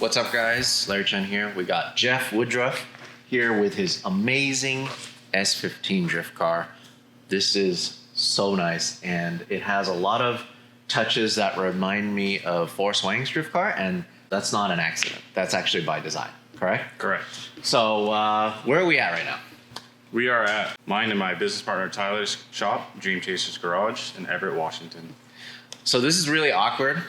What's up, guys? Larry Chen here. We got Jeff Woodruff here with his amazing S15 drift car. This is so nice, and it has a lot of touches that remind me of Forrest Wang's drift car, and that's not an accident. That's actually by design, correct? Correct. So where are we at right now? We are at mine and my business partner Tyler's shop, Dream Chasers Garage in Everett, Washington. So this is really awkward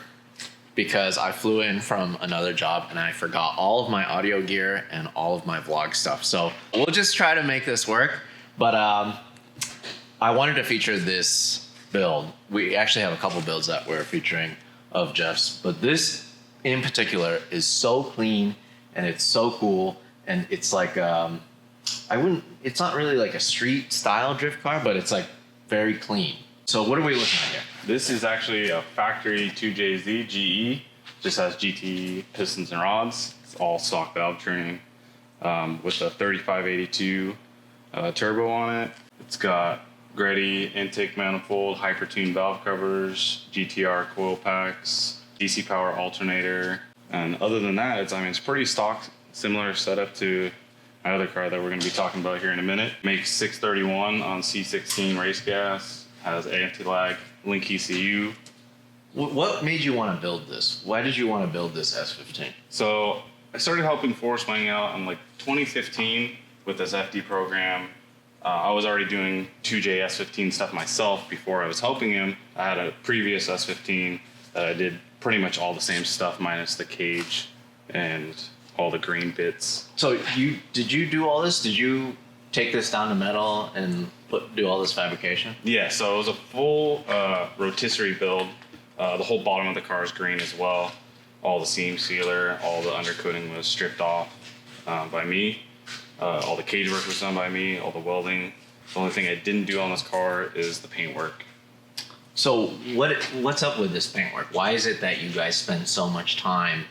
because I flew in from another job and I forgot all of my audio gear and all of my vlog stuff. So we'll just try to make this work. But I wanted to feature this build. We actually have a couple builds that we're featuring of Jeff's, but this in particular is so clean and it's so cool. And it's like, it's not really like a street style drift car, but it's like very clean. So what are we looking at here? This is actually a factory 2JZ-GE. Just has GT pistons and rods. It's all stock valve tuning with a 3582 turbo on it. It's got Greddy intake manifold, hyper-tuned valve covers, GTR coil packs, DC power alternator. And other than that, it's pretty stock, similar setup to my other car that we're going to be talking about here in a minute. Makes 631 on C16 race gas. Has anti-lag, link ECU. What made you want to build this? Why did you want to build this S15? So I started helping Forrest Wang out in like 2015 with this FD program. I was already doing 2JZ-S15 stuff myself before I was helping him. I had a previous S15 that I did pretty much all the same stuff minus the cage and all the green bits. So did you do all this? Did you take this down to metal and do all this fabrication? Yeah, so it was a full rotisserie build. The whole bottom of the car is green as well. All the seam sealer, all the undercoating was stripped off by me. All the cage work was done by me, all the welding. The only thing I didn't do on this car is the paint work. So what's up with this paint work? Why is it that you guys spend so much time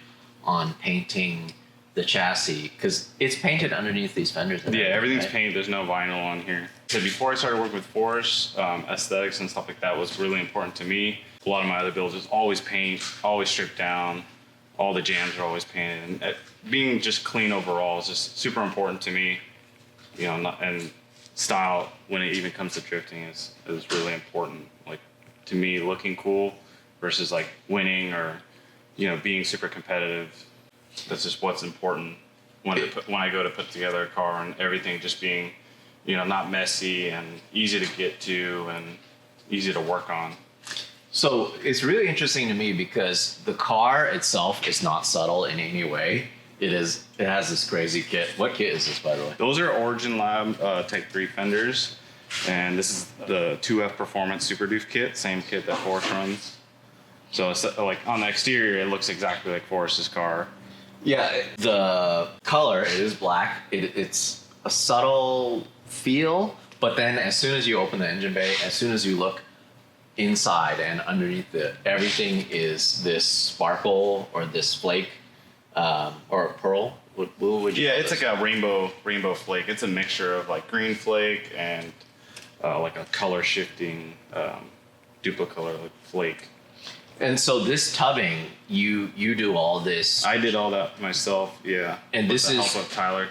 on painting the chassis? Because it's painted underneath these fenders. Yeah, everything's painted. There's no vinyl on here. So before I started working with Forrest, aesthetics and stuff like that was really important to me. A lot of my other builds is always paint, always stripped down. All the jams are always painted. And being just clean overall is just super important to me. You know, and style when it even comes to drifting is really important. Like to me, looking cool versus like winning or being super competitive. That's just what's important when I go to put together a car, and everything just being, not messy and easy to get to and easy to work on. So it's really interesting to me because the car itself is not subtle in any way. It has this crazy kit. What kit is this, by the way? Those are Origin Lab Type 3 fenders, and this is the 2F Performance Super Doof kit, same kit that Forrest runs. So it's like on the exterior, it looks exactly like Forrest's car. Yeah, the color is black. It's a subtle feel, but then as soon as you open the engine bay, as soon as you look inside and underneath everything is this sparkle or this flake or pearl. What would you call it's this? like a rainbow flake. It's a mixture of like green flake and like a color shifting duplicolor like flake. And so this tubbing, you do all this. I did all that myself, yeah. And with this the is help of Tyler.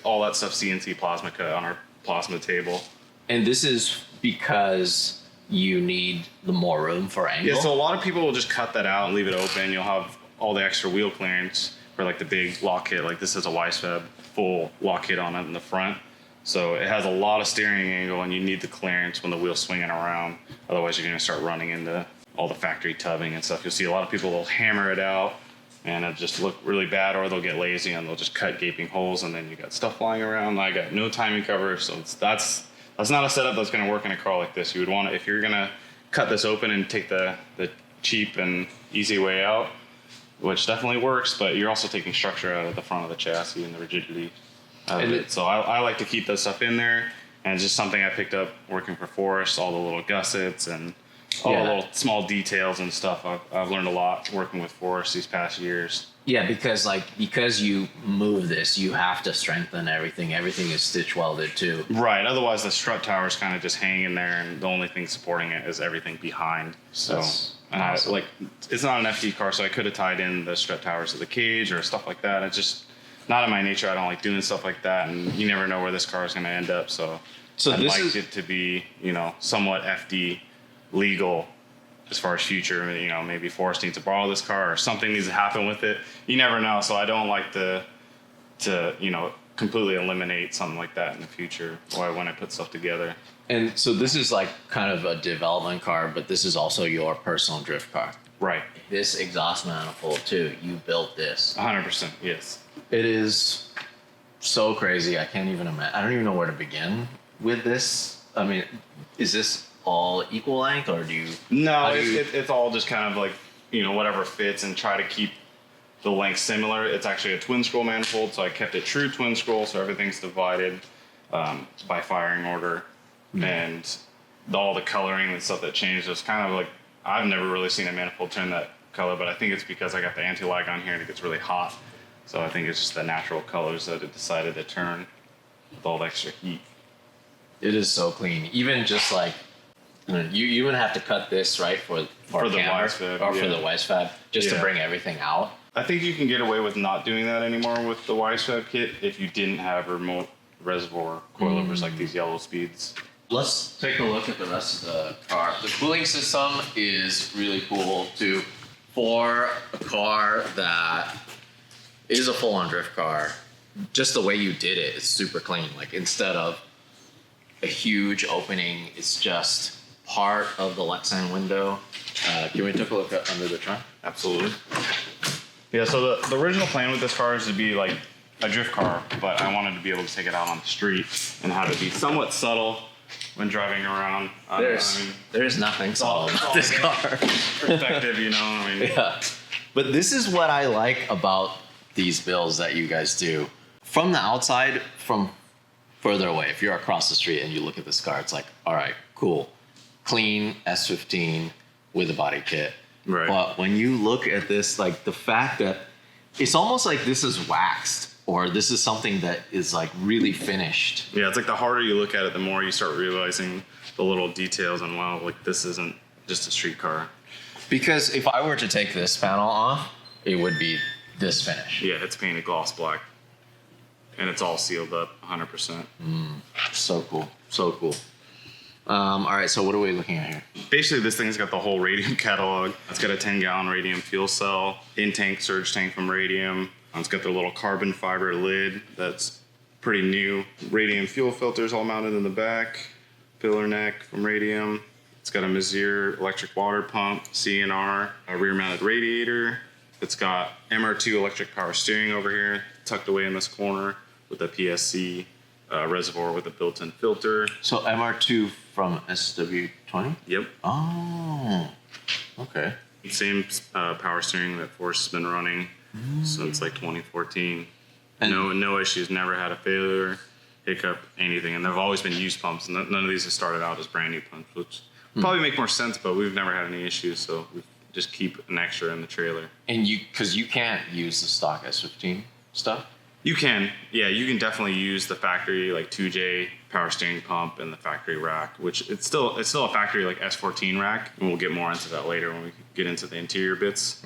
All that stuff CNC plasma cut on our plasma table. And this is because you need the more room for angle. Yeah, so a lot of people will just cut that out and leave it open. You'll have all the extra wheel clearance for like the big lock kit. Like this is a Weissfab full lock kit on it in the front. So it has a lot of steering angle and you need the clearance when the wheel's swinging around. Otherwise you're gonna start running into all the factory tubbing and stuff. You'll see a lot of people will hammer it out and it'll just look really bad, or they'll get lazy and they'll just cut gaping holes and then you got stuff flying around. I got no timing cover, so that's not a setup that's going to work in a car like this. You would want to, if you're going to cut this open and take the cheap and easy way out, which definitely works, but you're also taking structure out of the front of the chassis and the rigidity out of it. So I like to keep this stuff in there, and it's just something I picked up working for Forrest, all the little gussets and all the little small details and stuff. I've learned a lot working with Forrest these past years. Yeah, because you move this, you have to strengthen everything. Everything is stitch welded too. Right. Otherwise, the strut towers kind of just hang in there, and the only thing supporting it is everything behind. So, and awesome. It's not an FD car, so I could have tied in the strut towers to the cage or stuff like that. It's just not in my nature. I don't like doing stuff like that, and you never know where this car is going to end up. So I'd like it to be, somewhat FD legal. As far as future, maybe Forrest needs to borrow this car or something needs to happen with it. You never know. So I don't like to completely eliminate something like that in the future when I put stuff together. And so this is like kind of a development car, but this is also your personal drift car. Right. This exhaust manifold too, you built this. 100%, yes. It is so crazy. I can't even imagine. I don't even know where to begin with this. I mean, is this all equal length, or do you? No, it's all just kind of like whatever fits, and try to keep the length similar. It's actually a twin scroll manifold, so I kept it true twin scroll, so everything's divided by firing order, and all the coloring and stuff that changed is kind of like I've never really seen a manifold turn that color, but I think it's because I got the anti-lag on here and it gets really hot, so I think it's just the natural colors that it decided to turn with all the extra heat. It is so clean, even just like. You even have to cut this, right, for the Wisefab, or for the Wisefab, just to bring everything out. I think you can get away with not doing that anymore with the Wisefab kit if you didn't have remote reservoir coilovers like these yellow speeds. Let's take a look at the rest of the car. The cooling system is really cool too. For a car that is a full-on drift car, just the way you did it is super clean. Like instead of a huge opening, it's just part of the Lexan window. Can we take a look under the trunk? Absolutely. Yeah, so the original plan with this car is to be like a drift car, but I wanted to be able to take it out on the street and have it be somewhat subtle when driving around. There's nothing subtle about this car. Perspective, Yeah. But this is what I like about these builds that you guys do. From the outside, from further away, if you're across the street and you look at this car, it's like, all right, cool. Clean S15 with a body kit. Right. But when you look at this, like the fact that it's almost like this is waxed, or this is something that is like really finished. Yeah, it's like the harder you look at it, the more you start realizing the little details, and wow, like this isn't just a street car. Because if I were to take this panel off, it would be this finish. Yeah, it's painted gloss black. And it's all sealed up 100%. So cool. So cool. All right, so what are we looking at here? Basically, this thing's got the whole Radium catalog. It's got a 10-gallon Radium fuel cell, in-tank surge tank from Radium. It's got their little carbon fiber lid that's pretty new. Radium fuel filters all mounted in the back. Pillar neck from Radium. It's got a Mazir electric water pump, CNR, a rear-mounted radiator. It's got MR2 electric power steering over here, tucked away in this corner with a PSC reservoir with a built-in filter. So MR2 from SW20? Yep. Oh, okay. Same power steering that Force has been running since like 2014. And no issues, never had a failure, hiccup, anything. And they've always been used pumps. And none of these have started out as brand new pumps, which probably make more sense, but we've never had any issues. So we just keep an extra in the trailer. And because you can't use the stock S15 stuff? You can. Yeah, you can definitely use the factory like 2J power steering pump and the factory rack, which it's still a factory like S14 rack, and we'll get more into that later when we get into the interior bits.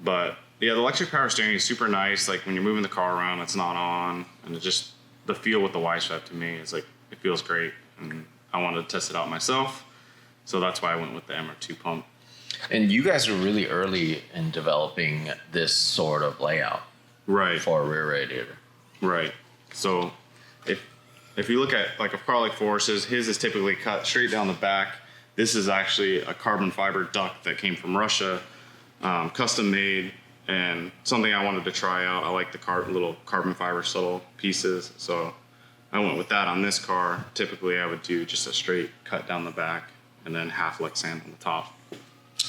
But yeah, the electric power steering is super nice. Like when you're moving the car around, it's not on, and it just the feel with the Wisefab to me is like it feels great, and I wanted to test it out myself, so that's why I went with the MR2 pump. And you guys are really early in developing this sort of layout. Right. For a rear radiator. Right. So if you look at like a car like Forrest's, his is typically cut straight down the back. This is actually a carbon fiber duct that came from Russia, custom made, and something I wanted to try out. I like the little carbon fiber subtle pieces, so I went with that on this car. Typically I would do just a straight cut down the back and then half Lexan on the top.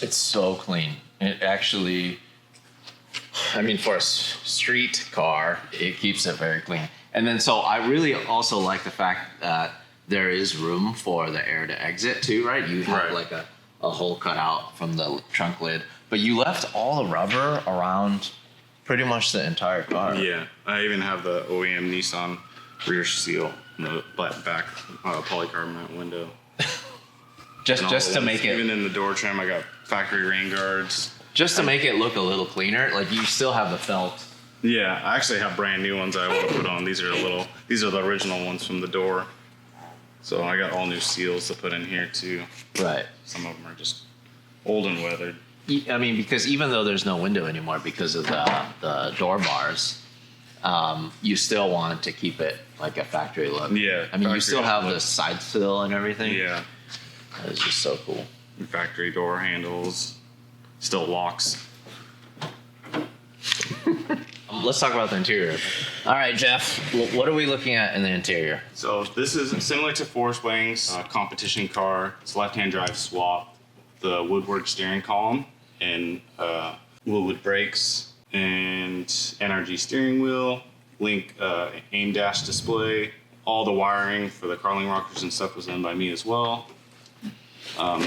It's so clean. It actually, I mean, for a street car, it keeps it very clean. And then, so I really also like the fact that there is room for the air to exit too, right? You have like a a hole cut out from the trunk lid. But you left all the rubber around pretty much the entire car. Yeah, I even have the OEM Nissan rear seal in the back polycarbonate window. just to make it, even in the door trim, I got factory rain guards. Just to make it look a little cleaner, like you still have the felt. Yeah, I actually have brand new ones I want to put on. These are the original ones from the door. So I got all new seals to put in here too. Right. Some of them are just old and weathered. I mean, because even though there's no window anymore because of the door bars, you still want to keep it like a factory look. Yeah. I mean, you still have the side sill and everything. Yeah. That is just so cool. Factory door handles, still locks. Let's talk about the interior. All right, Jeff, what are we looking at in the interior? So this is similar to Force Wings, competition car. It's left-hand drive swap, the woodwork steering column, and wood brakes, and NRG steering wheel, Link aim dash display. All the wiring for the Carling rockers and stuff was done by me as well.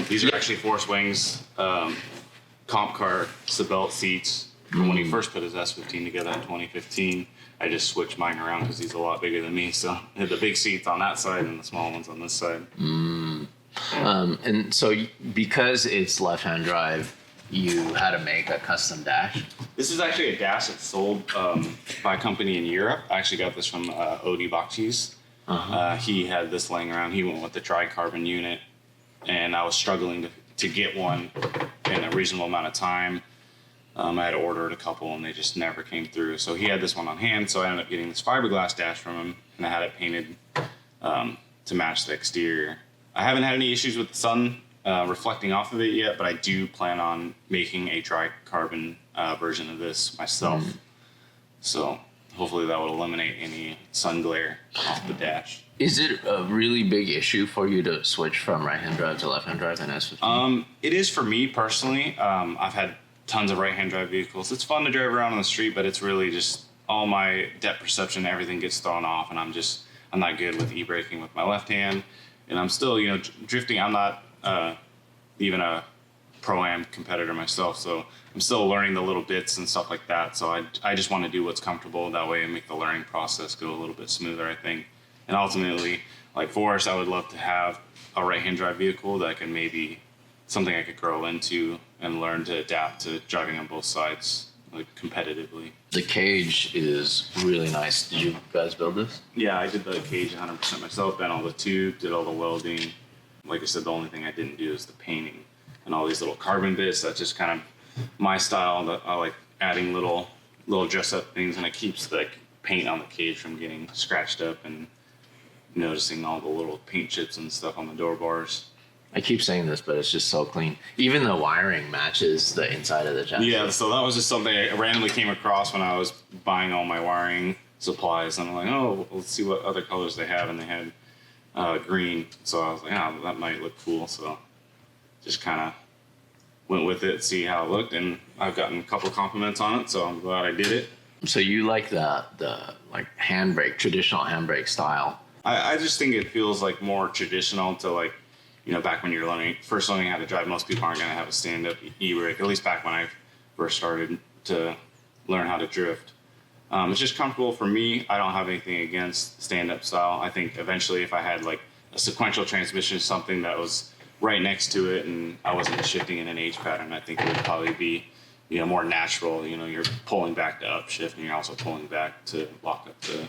These are actually Force Wings comp car Sebelt seats. From when he first put his S15 together in 2015, I just switched mine around because he's a lot bigger than me. So I had the big seats on that side and the small ones on this side. And so because it's left-hand drive, you had to make a custom dash? This is actually a dash that's sold by a company in Europe. I actually got this from Odi Bakchis. He had this laying around. He went with the tri-carbon unit, and I was struggling to get one in a reasonable amount of time. I had ordered a couple and they just never came through. So he had this one on hand. So I ended up getting this fiberglass dash from him, and I had it painted to match the exterior. I haven't had any issues with the sun reflecting off of it yet, but I do plan on making a tri-carbon version of this myself. So hopefully that will eliminate any sun glare off the dash. Is it a really big issue for you to switch from right-hand drive to left-hand drive in S15? It is for me personally. I've had tons of right-hand drive vehicles. It's fun to drive around on the street, but it's really just all my depth perception, everything gets thrown off, and I'm not good with e-braking with my left hand, and I'm still, drifting. I'm not even a pro-am competitor myself, so I'm still learning the little bits and stuff like that. So I just want to do what's comfortable that way and make the learning process go a little bit smoother, I think. And ultimately, like Forrest, I would love to have a right-hand drive vehicle that can maybe something I could grow into and learn to adapt to driving on both sides, like competitively. The cage is really nice. Did you guys build this? Yeah, I did the cage 100% myself, bent all the tube, did all the welding. Like I said, the only thing I didn't do is the painting and all these little carbon bits. That's just kind of my style. That I like adding little dress up things, and it keeps the paint on the cage from getting scratched up and noticing all the little paint chips and stuff on the door bars. I keep saying this, but it's just so clean. Even the wiring matches the inside of the chassis. Yeah, so that was just something I randomly came across when I was buying all my wiring supplies. And I'm like, oh, let's see what other colors they have. And they had green. So I was like, oh, that might look cool. So just kind of went with it, see how it looked. And I've gotten a couple compliments on it, so I'm glad I did it. So you like the like handbrake, traditional handbrake style? I just think it feels like more traditional to like, back when you're first learning how to drive, most people aren't going to have a stand-up e-brake, at least back when I first started to learn how to drift. It's just comfortable for me. I don't have anything against stand-up style. I think eventually if I had like a sequential transmission, something that was right next to it and I wasn't shifting in an H pattern, I think it would probably be more natural. You're pulling back to upshift and you're also pulling back to lock up the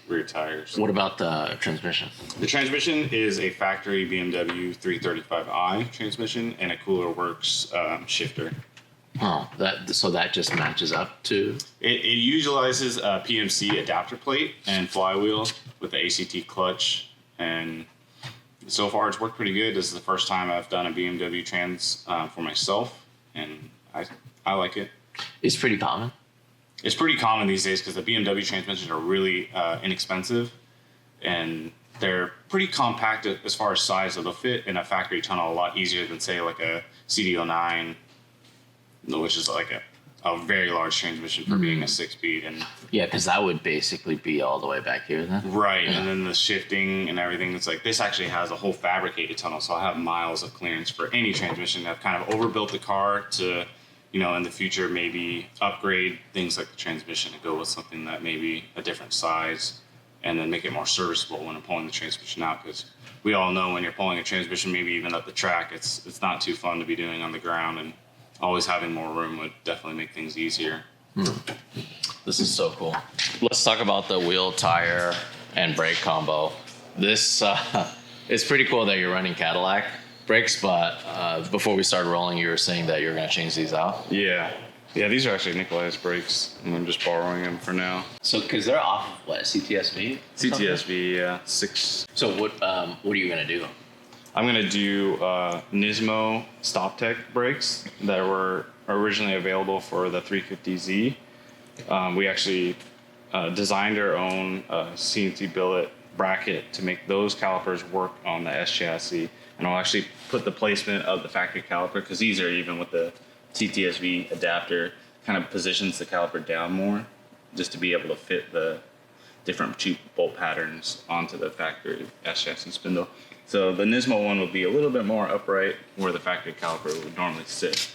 rear tires. What about the transmission? The transmission is a factory BMW 335i transmission and a Cooler Works shifter. Oh, so that just matches up to? It utilizes a PMC adapter plate and flywheel with the ACT clutch, and so far it's worked pretty good. This is the first time I've done a BMW trans for myself, and I like it. It's pretty common. It's pretty common these days because the BMW transmissions are really inexpensive, and they're pretty compact as far as size. So they'll fit in a factory tunnel a lot easier than say like a CD09, which is like a a very large transmission for being a 6-speed. And Yeah, because that would basically be all the way back here then. right, and then the shifting and everything. It's like this actually has a whole fabricated tunnel, so I have miles of clearance for any transmission. I've kind of overbuilt the car to, in the future maybe upgrade things like the transmission to go with something that maybe a different size, and then make it more serviceable when I'm pulling the transmission out. Because we all know when you're pulling a transmission, maybe even up the track, it's not too fun to be doing on the ground, and always having more room would definitely make things easier. This is so cool. Let's talk about the wheel, tire, and brake combo. This it's pretty cool that you're running Cadillac brakes, but before we started rolling, you were saying that you're going to change these out. Yeah, these are actually Nikolai's brakes, and I'm just borrowing them for now. So, because they're off of what, CTSV? CTSV, yeah, 6. So what are you going to do? I'm going to do Nismo Stop Tech brakes that were originally available for the 350Z. We actually designed our own CNC billet bracket to make those calipers work on the S chassis. And I'll actually put the placement of the factory caliper, because these are even with the CTSV adapter, kind of positions the caliper down more just to be able to fit the different cheap bolt patterns onto the factory S chassis spindle. So the Nismo one would be a little bit more upright where the factory caliper would normally sit.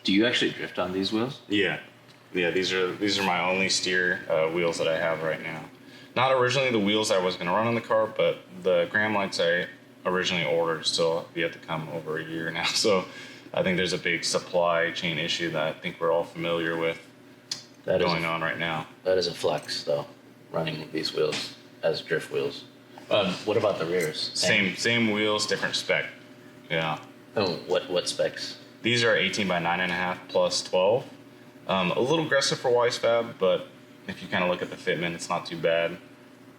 Do you actually drift on these wheels? Yeah, these are my only steer wheels that I have right now. Not originally the wheels I was going to run on the car, but the gram lights I originally ordered still have yet to come over a year now. So I think there's a big supply chain issue that I think we're all familiar with going on right now. That is a flex, though, running these wheels as drift wheels. What about the rears? Same wheels, different spec. Yeah. Oh, what specs? These are 18 by 9.5 plus 12. A little aggressive for Weissfab, but if you kind of look at the fitment, it's not too bad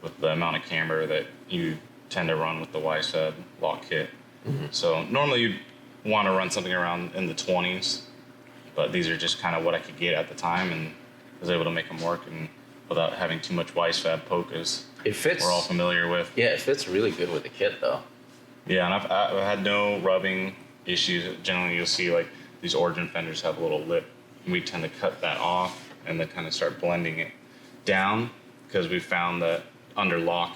with the amount of camber that you tend to run with the Weissfab lock kit. Mm-hmm. So normally you'd want to run something around in the 20s, but these are just kind of what I could get at the time, and was able to make them work and without having too much Weissfab polkas. It fits. We're all familiar with. Yeah, it fits really good with the kit, though. Yeah, and I've had no rubbing issues. Generally, you'll see like these origin fenders have a little lip, and we tend to cut that off and then kind of start blending it down, because we found that under lock,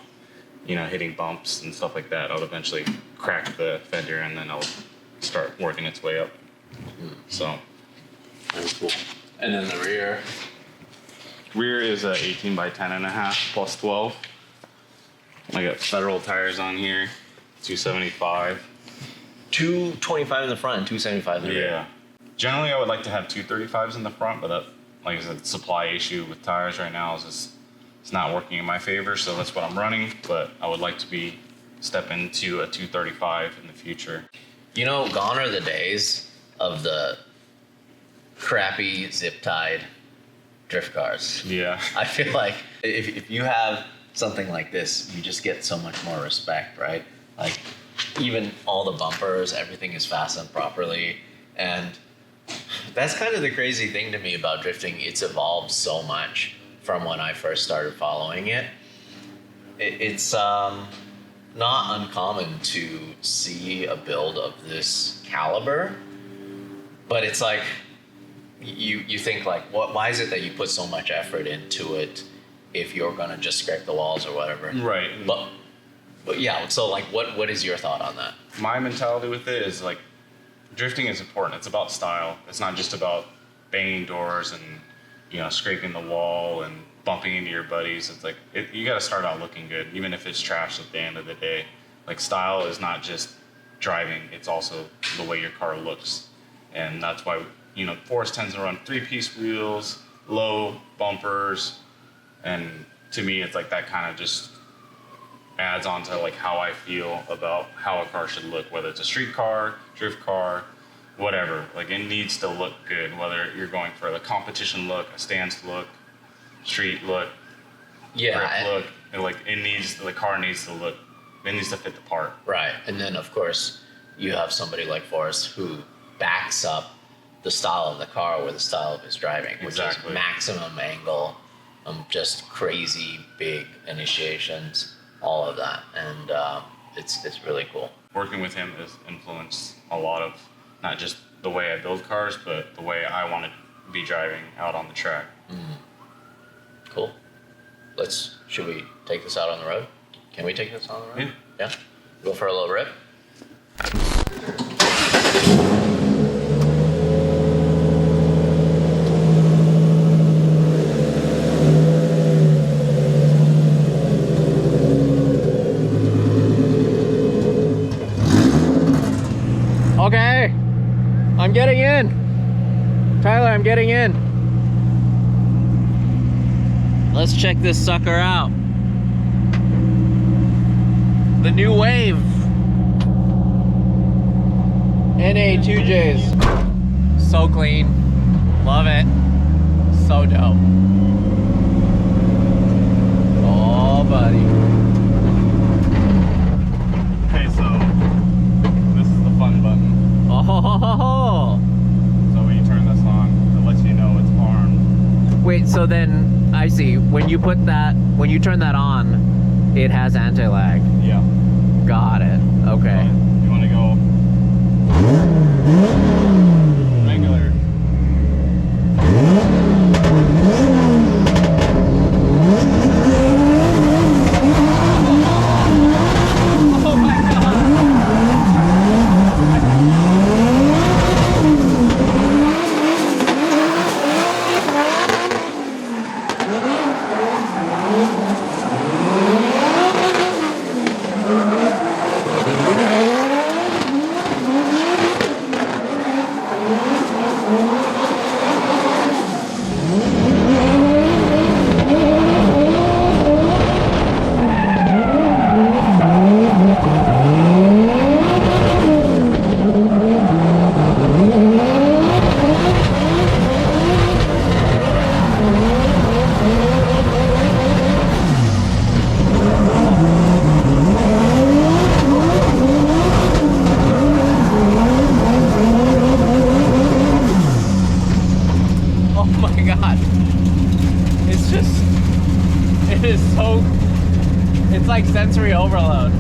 hitting bumps and stuff like that, I'll eventually crack the fender, and then I'll start working its way up. So that's cool. And then the rear. Rear is a 18 by 10.5 plus 12. I got Federal tires on here, 275. 225 in the front and 275 in the rear. Yeah. Generally, I would like to have 235s in the front, but that, like I said, supply issue with tires right now is just, it's not working in my favor, so that's what I'm running. But I would like to step into a 235 in the future. Gone are the days of the crappy zip-tied drift cars. Yeah. I feel like if you have something like this, you just get so much more respect, right? Like, even all the bumpers, everything is fastened properly. And that's kind of the crazy thing to me about drifting. It's evolved so much from when I first started following it. It's not uncommon to see a build of this caliber, but it's like, you think like, why is it that you put so much effort into it if you're gonna just scrape the walls or whatever? Right. But yeah, so like, what is your thought on that? My mentality with it is like, drifting is important. It's about style. It's not just about banging doors and scraping the wall and bumping into your buddies. It's like you got to start out looking good, even if it's trash at the end of the day. Like, style is not just driving; it's also the way your car looks, and that's why Forest tends to run 3-piece wheels, low bumpers, and to me, it's like that kind of just adds on to like how I feel about how a car should look, whether it's a street car, drift car, whatever. Like, it needs to look good, whether you're going for the competition look, a stance look, street look, grip look. And like, the car needs to look, it needs to fit the part. Right. And then of course you have somebody like Forrest who backs up the style of the car with the style of his driving, which is maximum angle, just crazy big initiations, all of that. And it's really cool. Working with him has influenced a lot of not just the way I build cars, but the way I want to be driving out on the track. Cool. Should we take this out on the road? Can we take this on the road? Yeah. Go for a little rip. Okay, I'm getting in. Tyler, I'm getting in. Let's check this sucker out. The new wave. NA2Js. So clean. Love it. So dope. Oh, buddy. Okay, so this is the fun button. Oh. So when you turn this on, it lets you know it's armed. Wait, so then I see. When you turn that on, it has anti-lag. Yeah. Got it. Okay. You want to go regular. Oh my god. It's like sensory overload.